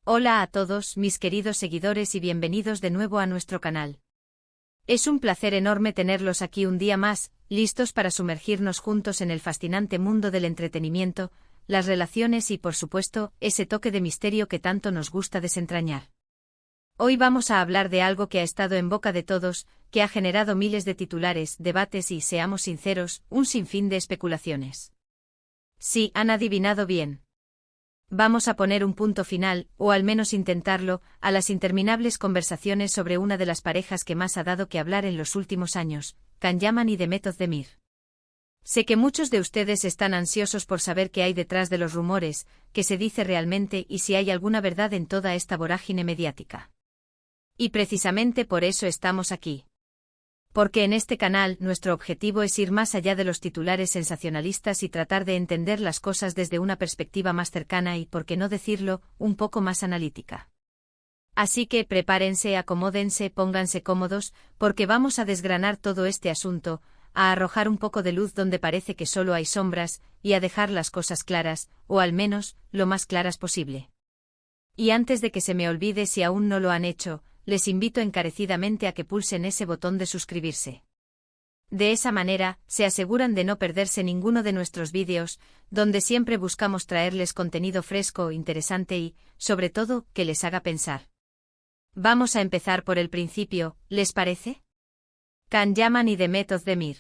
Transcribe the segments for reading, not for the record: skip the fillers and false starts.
Hola a todos, mis queridos seguidores y bienvenidos de nuevo a nuestro canal. Es un placer enorme tenerlos aquí un día más, listos para sumergirnos juntos en el fascinante mundo del entretenimiento, las relaciones y, por supuesto, ese toque de misterio que tanto nos gusta desentrañar. Hoy vamos a hablar de algo que ha estado en boca de todos, que ha generado miles de titulares, debates y, seamos sinceros, un sinfín de especulaciones. Sí, han adivinado bien. Vamos a poner un punto final, o al menos intentarlo, a las interminables conversaciones sobre una de las parejas que más ha dado que hablar en los últimos años, Can Yaman y Demet Özdemir. Sé que muchos de ustedes están ansiosos por saber qué hay detrás de los rumores, qué se dice realmente y si hay alguna verdad en toda esta vorágine mediática. Y precisamente por eso estamos aquí. Porque en este canal nuestro objetivo es ir más allá de los titulares sensacionalistas y tratar de entender las cosas desde una perspectiva más cercana y, por qué no decirlo, un poco más analítica. Así que prepárense, acomódense, pónganse cómodos, porque vamos a desgranar todo este asunto, a arrojar un poco de luz donde parece que solo hay sombras, y a dejar las cosas claras, o al menos, lo más claras posible. Y antes de que se me olvide, si aún no lo han hecho, les invito encarecidamente a que pulsen ese botón de suscribirse. De esa manera, se aseguran de no perderse ninguno de nuestros vídeos, donde siempre buscamos traerles contenido fresco, interesante y, sobre todo, que les haga pensar. Vamos a empezar por el principio, ¿les parece? Can Yaman y Demet Özdemir.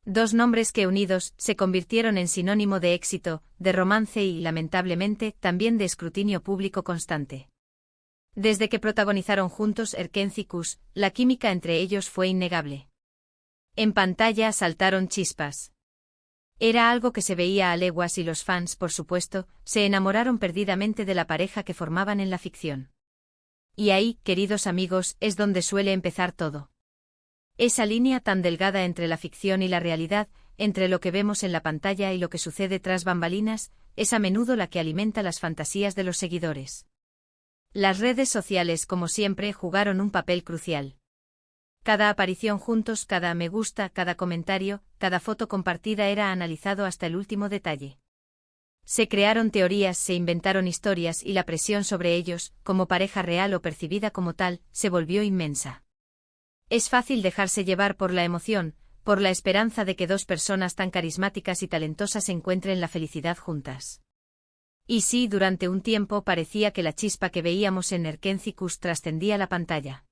Dos nombres que unidos se convirtieron en sinónimo de éxito, de romance y, lamentablemente, también de escrutinio público constante. Desde que protagonizaron juntos Erkenci-Kuş, la química entre ellos fue innegable. En pantalla saltaron chispas. Era algo que se veía a leguas y los fans, por supuesto, se enamoraron perdidamente de la pareja que formaban en la ficción. Y ahí, queridos amigos, es donde suele empezar todo. Esa línea tan delgada entre la ficción y la realidad, entre lo que vemos en la pantalla y lo que sucede tras bambalinas, es a menudo la que alimenta las fantasías de los seguidores. Las redes sociales, como siempre, jugaron un papel crucial. Cada aparición juntos, cada me gusta, cada comentario, cada foto compartida era analizado hasta el último detalle. Se crearon teorías, se inventaron historias y la presión sobre ellos, como pareja real o percibida como tal, se volvió inmensa. Es fácil dejarse llevar por la emoción, por la esperanza de que dos personas tan carismáticas y talentosas encuentren la felicidad juntas. Y sí, durante un tiempo parecía que la chispa que veíamos en Erkenci-Kuş trascendía la pantalla.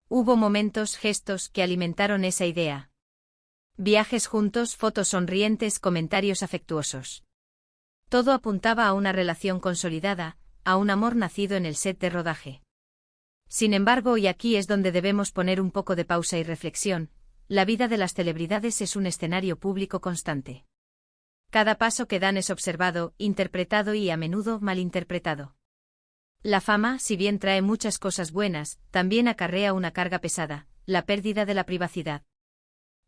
Hubo momentos, gestos, que alimentaron esa idea. Viajes juntos, fotos sonrientes, comentarios afectuosos. Todo apuntaba a una relación consolidada, a un amor nacido en el set de rodaje. Sin embargo, y aquí es donde debemos poner un poco de pausa y reflexión, la vida de las celebridades es un escenario público constante. Cada paso que dan es observado, interpretado y a menudo malinterpretado. La fama, si bien trae muchas cosas buenas, también acarrea una carga pesada, la pérdida de la privacidad.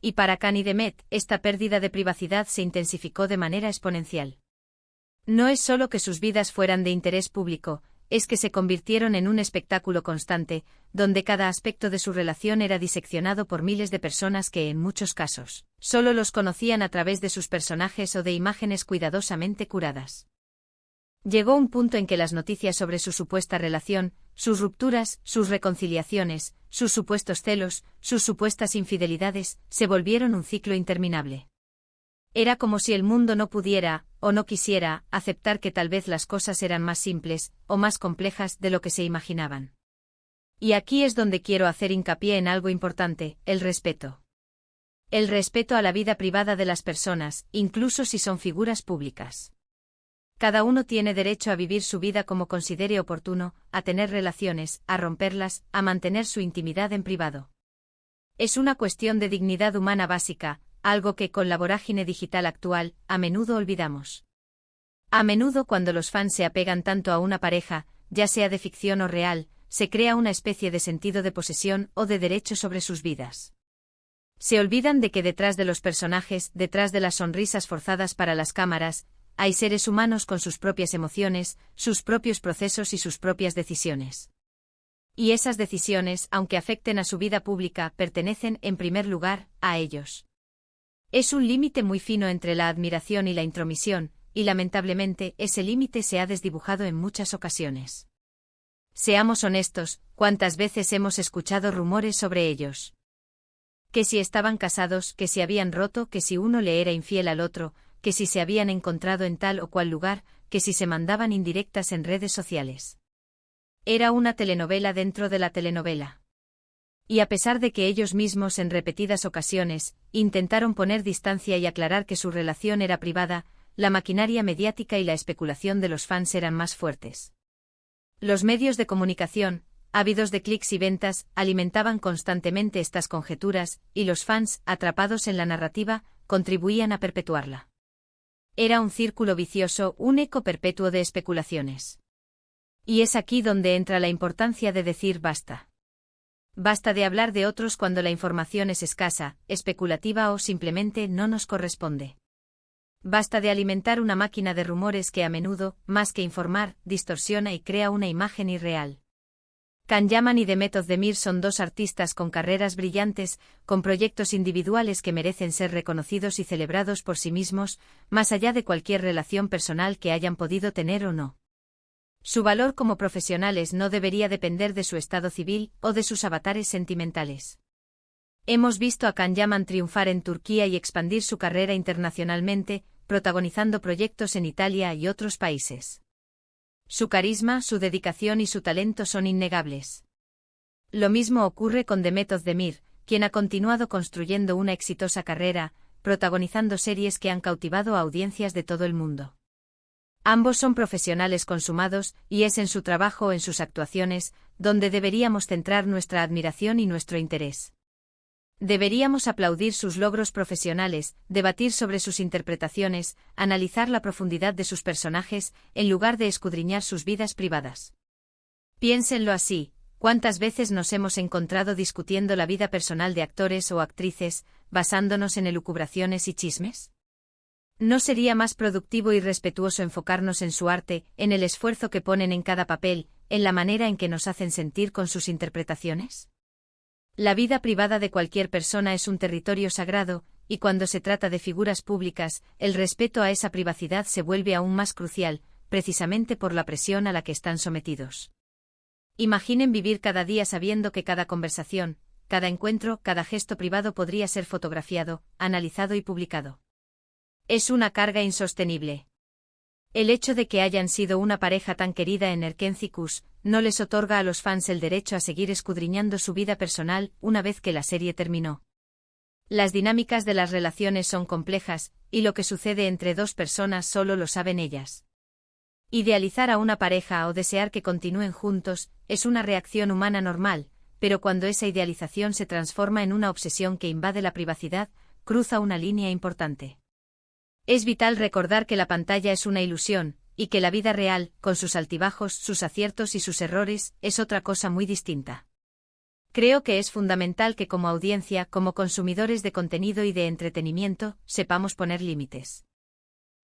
Y para Can y Demet, esta pérdida de privacidad se intensificó de manera exponencial. No es solo que sus vidas fueran de interés público, es que se convirtieron en un espectáculo constante, donde cada aspecto de su relación era diseccionado por miles de personas que, en muchos casos, solo los conocían a través de sus personajes o de imágenes cuidadosamente curadas. Llegó un punto en que las noticias sobre su supuesta relación, sus rupturas, sus reconciliaciones, sus supuestos celos, sus supuestas infidelidades, se volvieron un ciclo interminable. Era como si el mundo no pudiera, o no quisiera, aceptar que tal vez las cosas eran más simples, o más complejas de lo que se imaginaban. Y aquí es donde quiero hacer hincapié en algo importante, el respeto. El respeto a la vida privada de las personas, incluso si son figuras públicas. Cada uno tiene derecho a vivir su vida como considere oportuno, a tener relaciones, a romperlas, a mantener su intimidad en privado. Es una cuestión de dignidad humana básica, algo que con la vorágine digital actual, a menudo olvidamos. A menudo cuando los fans se apegan tanto a una pareja, ya sea de ficción o real, se crea una especie de sentido de posesión o de derecho sobre sus vidas. Se olvidan de que detrás de los personajes, detrás de las sonrisas forzadas para las cámaras, hay seres humanos con sus propias emociones, sus propios procesos y sus propias decisiones. Y esas decisiones, aunque afecten a su vida pública, pertenecen, en primer lugar, a ellos. Es un límite muy fino entre la admiración y la intromisión, y lamentablemente ese límite se ha desdibujado en muchas ocasiones. Seamos honestos, ¿cuántas veces hemos escuchado rumores sobre ellos? Que si estaban casados, que si habían roto, que si uno le era infiel al otro, que si se habían encontrado en tal o cual lugar, que si se mandaban indirectas en redes sociales. Era una telenovela dentro de la telenovela. Y a pesar de que ellos mismos en repetidas ocasiones intentaron poner distancia y aclarar que su relación era privada, la maquinaria mediática y la especulación de los fans eran más fuertes. Los medios de comunicación, ávidos de clics y ventas, alimentaban constantemente estas conjeturas, y los fans, atrapados en la narrativa, contribuían a perpetuarla. Era un círculo vicioso, un eco perpetuo de especulaciones. Y es aquí donde entra la importancia de decir basta. Basta de hablar de otros cuando la información es escasa, especulativa o simplemente no nos corresponde. Basta de alimentar una máquina de rumores que a menudo, más que informar, distorsiona y crea una imagen irreal. Can Yaman y Demet Özdemir son dos artistas con carreras brillantes, con proyectos individuales que merecen ser reconocidos y celebrados por sí mismos, más allá de cualquier relación personal que hayan podido tener o no. Su valor como profesionales no debería depender de su estado civil o de sus avatares sentimentales. Hemos visto a Can Yaman triunfar en Turquía y expandir su carrera internacionalmente, protagonizando proyectos en Italia y otros países. Su carisma, su dedicación y su talento son innegables. Lo mismo ocurre con Demet Özdemir, quien ha continuado construyendo una exitosa carrera, protagonizando series que han cautivado a audiencias de todo el mundo. Ambos son profesionales consumados, y es en su trabajo o en sus actuaciones donde deberíamos centrar nuestra admiración y nuestro interés. Deberíamos aplaudir sus logros profesionales, debatir sobre sus interpretaciones, analizar la profundidad de sus personajes, en lugar de escudriñar sus vidas privadas. Piénsenlo así, ¿cuántas veces nos hemos encontrado discutiendo la vida personal de actores o actrices, basándonos en elucubraciones y chismes? ¿No sería más productivo y respetuoso enfocarnos en su arte, en el esfuerzo que ponen en cada papel, en la manera en que nos hacen sentir con sus interpretaciones? La vida privada de cualquier persona es un territorio sagrado, y cuando se trata de figuras públicas, el respeto a esa privacidad se vuelve aún más crucial, precisamente por la presión a la que están sometidos. Imaginen vivir cada día sabiendo que cada conversación, cada encuentro, cada gesto privado podría ser fotografiado, analizado y publicado. Es una carga insostenible. El hecho de que hayan sido una pareja tan querida en Erkencikus no les otorga a los fans el derecho a seguir escudriñando su vida personal una vez que la serie terminó. Las dinámicas de las relaciones son complejas, y lo que sucede entre dos personas solo lo saben ellas. Idealizar a una pareja o desear que continúen juntos es una reacción humana normal, pero cuando esa idealización se transforma en una obsesión que invade la privacidad, cruza una línea importante. Es vital recordar que la pantalla es una ilusión, y que la vida real, con sus altibajos, sus aciertos y sus errores, es otra cosa muy distinta. Creo que es fundamental que como audiencia, como consumidores de contenido y de entretenimiento, sepamos poner límites.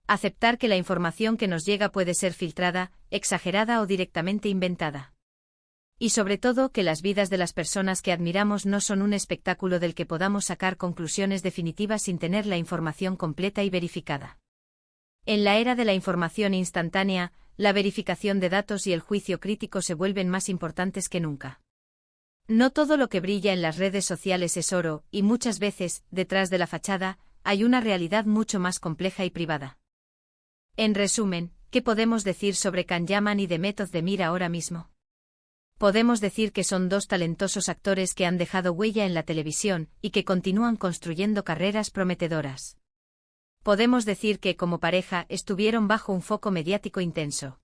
Aceptar que la información que nos llega puede ser filtrada, exagerada o directamente inventada. Y sobre todo que las vidas de las personas que admiramos no son un espectáculo del que podamos sacar conclusiones definitivas sin tener la información completa y verificada. En la era de la información instantánea, la verificación de datos y el juicio crítico se vuelven más importantes que nunca. No todo lo que brilla en las redes sociales es oro, y muchas veces, detrás de la fachada, hay una realidad mucho más compleja y privada. En resumen, ¿qué podemos decir sobre Can Yaman y Demet Özdemir ahora mismo? Podemos decir que son dos talentosos actores que han dejado huella en la televisión y que continúan construyendo carreras prometedoras. Podemos decir que, como pareja, estuvieron bajo un foco mediático intenso.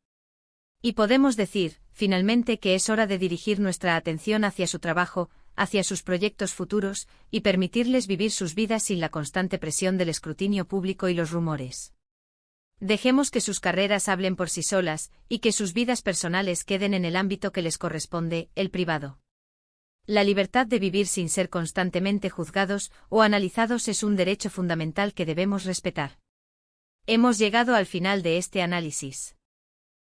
Y podemos decir, finalmente, que es hora de dirigir nuestra atención hacia su trabajo, hacia sus proyectos futuros, y permitirles vivir sus vidas sin la constante presión del escrutinio público y los rumores. Dejemos que sus carreras hablen por sí solas, y que sus vidas personales queden en el ámbito que les corresponde, el privado. La libertad de vivir sin ser constantemente juzgados o analizados es un derecho fundamental que debemos respetar. Hemos llegado al final de este análisis.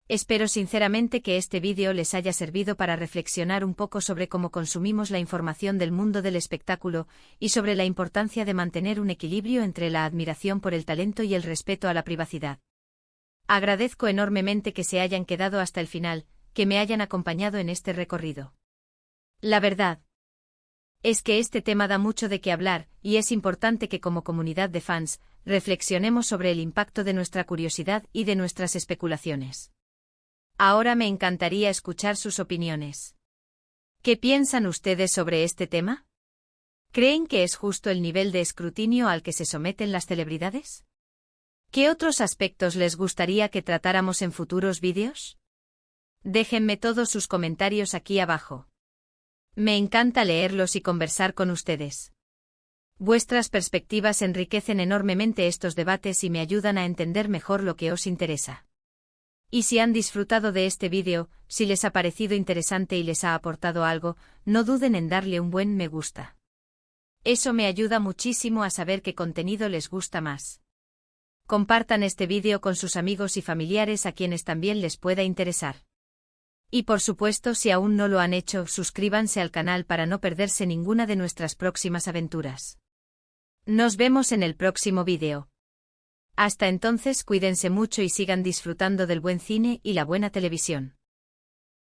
Espero sinceramente que este vídeo les haya servido para reflexionar un poco sobre cómo consumimos la información del mundo del espectáculo y sobre la importancia de mantener un equilibrio entre la admiración por el talento y el respeto a la privacidad. Agradezco enormemente que se hayan quedado hasta el final, que me hayan acompañado en este recorrido. La verdad es que este tema da mucho de qué hablar, y es importante que como comunidad de fans, reflexionemos sobre el impacto de nuestra curiosidad y de nuestras especulaciones. Ahora me encantaría escuchar sus opiniones. ¿Qué piensan ustedes sobre este tema? ¿Creen que es justo el nivel de escrutinio al que se someten las celebridades? ¿Qué otros aspectos les gustaría que tratáramos en futuros vídeos? Déjenme todos sus comentarios aquí abajo. Me encanta leerlos y conversar con ustedes. Vuestras perspectivas enriquecen enormemente estos debates y me ayudan a entender mejor lo que os interesa. Y si han disfrutado de este vídeo, si les ha parecido interesante y les ha aportado algo, no duden en darle un buen me gusta. Eso me ayuda muchísimo a saber qué contenido les gusta más. Compartan este vídeo con sus amigos y familiares a quienes también les pueda interesar. Y por supuesto, si aún no lo han hecho, suscríbanse al canal para no perderse ninguna de nuestras próximas aventuras. Nos vemos en el próximo vídeo. Hasta entonces, cuídense mucho y sigan disfrutando del buen cine y la buena televisión.